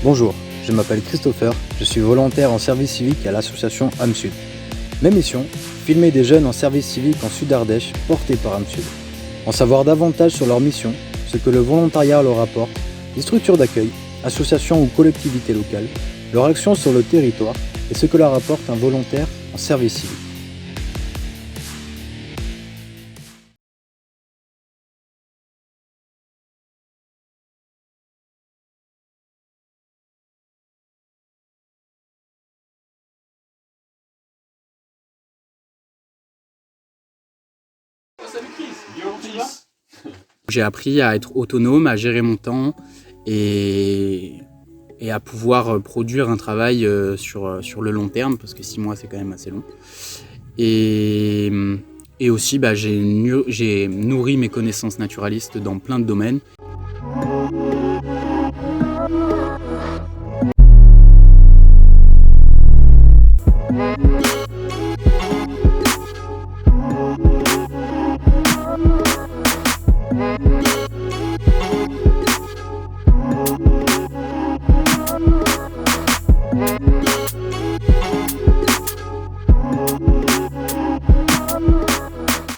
Bonjour, je m'appelle Christopher, je suis volontaire en service civique à l'association AMSUD. Mes missions, filmer des jeunes en service civique en Sud-Ardèche portés par AMSUD. En savoir davantage sur leur mission, ce que le volontariat leur apporte, les structures d'accueil, associations ou collectivités locales, leur action sur le territoire et ce que leur apporte un volontaire en service civique. J'ai appris à être autonome, à gérer mon temps et à pouvoir produire un travail sur le long terme, parce que 6 mois c'est quand même assez long. Et aussi j'ai nourri mes connaissances naturalistes dans plein de domaines.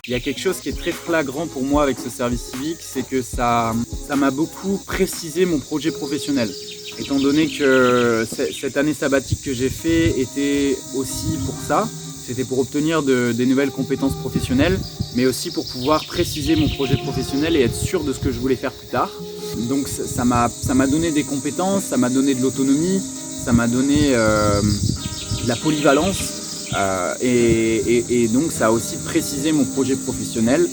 Il y a quelque chose qui est très flagrant pour moi avec ce service civique, c'est que ça m'a beaucoup précisé mon projet professionnel. Étant donné que cette année sabbatique que j'ai fait était aussi pour ça, c'était pour obtenir des nouvelles compétences professionnelles, mais aussi pour pouvoir préciser mon projet professionnel et être sûr de ce que je voulais faire plus tard. Donc ça m'a donné des compétences, ça m'a donné de l'autonomie, ça m'a donné de la polyvalence. Et donc ça a aussi précisé mon projet professionnel.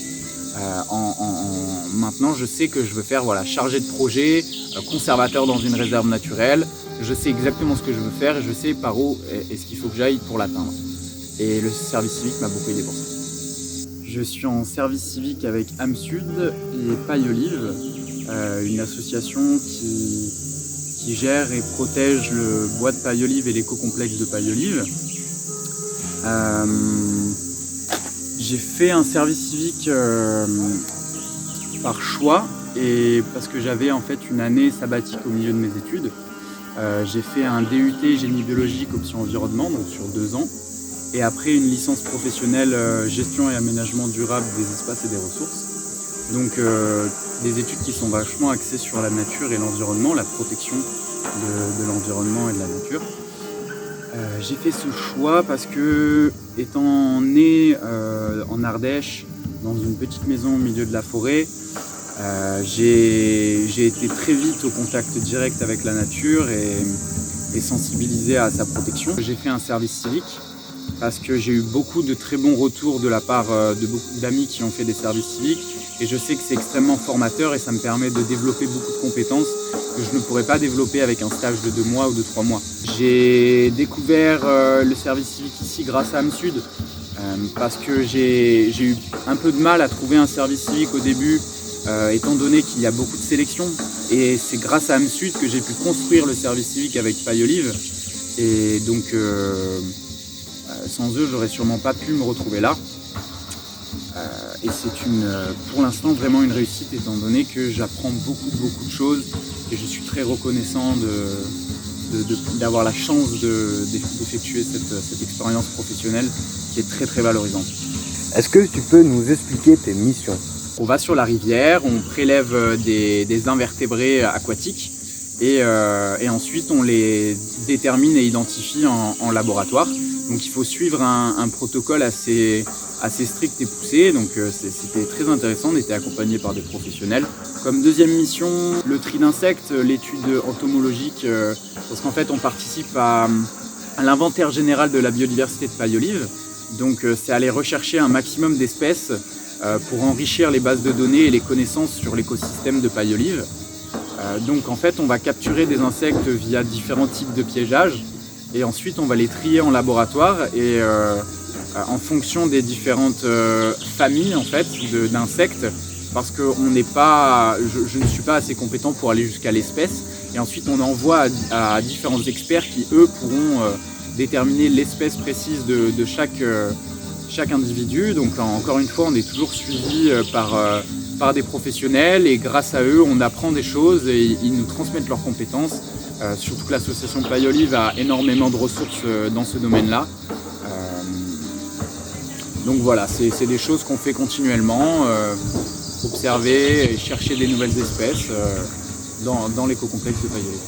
Maintenant je sais que je veux faire chargé de projet, conservateur dans une réserve naturelle. Je sais exactement ce que je veux faire et je sais par où est ce qu'il faut que j'aille pour l'atteindre. Et le service civique m'a beaucoup aidé pour ça. Je suis en service civique avec AMSUD et Paille Olive, une association qui gère et protège le bois de Paille Olive et l'éco-complexe de Paille Olive. J'ai fait un service civique par choix et parce que j'avais en fait une année sabbatique au milieu de mes études. J'ai fait un DUT génie biologique option environnement, donc sur 2 ans, et après une licence professionnelle gestion et aménagement durable des espaces et des ressources. Donc des études qui sont vachement axées sur la nature et l'environnement, la protection de l'environnement et de la nature. J'ai fait ce choix parce que, étant né en Ardèche, dans une petite maison au milieu de la forêt, j'ai été très vite au contact direct avec la nature et sensibilisé à sa protection. J'ai fait un service civique parce que j'ai eu beaucoup de très bons retours de la part de beaucoup d'amis qui ont fait des services civiques et je sais que c'est extrêmement formateur et ça me permet de développer beaucoup de compétences que je ne pourrais pas développer avec un stage de 2 mois ou de 3 mois. J'ai découvert le service civique ici grâce à AMSUD parce que j'ai eu un peu de mal à trouver un service civique au début étant donné qu'il y a beaucoup de sélections et c'est grâce à AMSUD que j'ai pu construire le service civique avec Paille Olive et donc sans eux j'aurais sûrement pas pu me retrouver là. Et c'est pour l'instant vraiment une réussite étant donné que j'apprends beaucoup de choses et je suis très reconnaissant d'avoir la chance d'effectuer cette expérience professionnelle qui est très très valorisante. Est-ce que tu peux nous expliquer tes missions ? On va sur la rivière, on prélève des invertébrés aquatiques et ensuite on les détermine et identifie en laboratoire. Donc il faut suivre un protocole assez strict et poussé, donc c'était très intéressant, on était accompagné par des professionnels. Comme deuxième mission, le tri d'insectes, l'étude entomologique, parce qu'en fait on participe à l'inventaire général de la biodiversité de Paille Olive, donc c'est aller rechercher un maximum d'espèces pour enrichir les bases de données et les connaissances sur l'écosystème de Paille Olive. Donc en fait on va capturer des insectes via différents types de piégeage et ensuite on va les trier en laboratoire et en fonction des différentes familles en fait d'insectes parce que je ne suis pas assez compétent pour aller jusqu'à l'espèce et ensuite on envoie à différents experts qui eux pourront déterminer l'espèce précise de chaque individu. Donc encore une fois on est toujours suivi par des professionnels et grâce à eux on apprend des choses et ils nous transmettent leurs compétences Surtout que l'association Paille-Olive a énormément de ressources dans ce domaine-là. Donc voilà, c'est des choses qu'on fait continuellement, observer et chercher des nouvelles espèces dans l'éco-complexe de Paille-Olive.